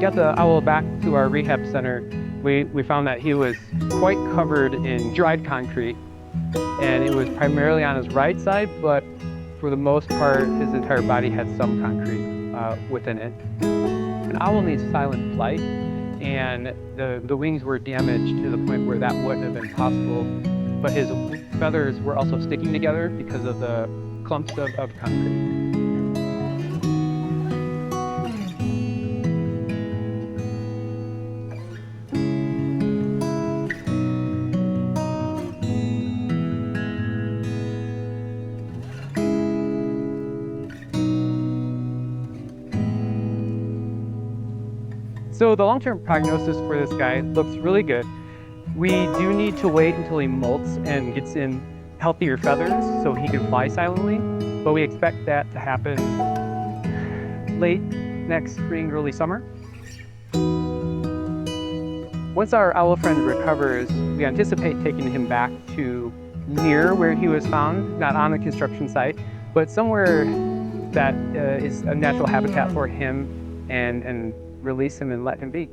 got the owl back to our rehab center, we found that he was quite covered in dried concrete, and it was primarily on his right side, but for the most part, his entire body had some concrete within it. An owl needs silent flight, and the wings were damaged to the point where that wouldn't have been possible, but his feathers were also sticking together because of the clumps of concrete. So the long-term prognosis for this guy looks really good. We do need to wait until he molts and gets in healthier feathers so he can fly silently, but we expect that to happen late next spring, early summer. Once our owl friend recovers, we anticipate taking him back to near where he was found, not on the construction site, but somewhere that is a natural habitat for him, and release him and let him be.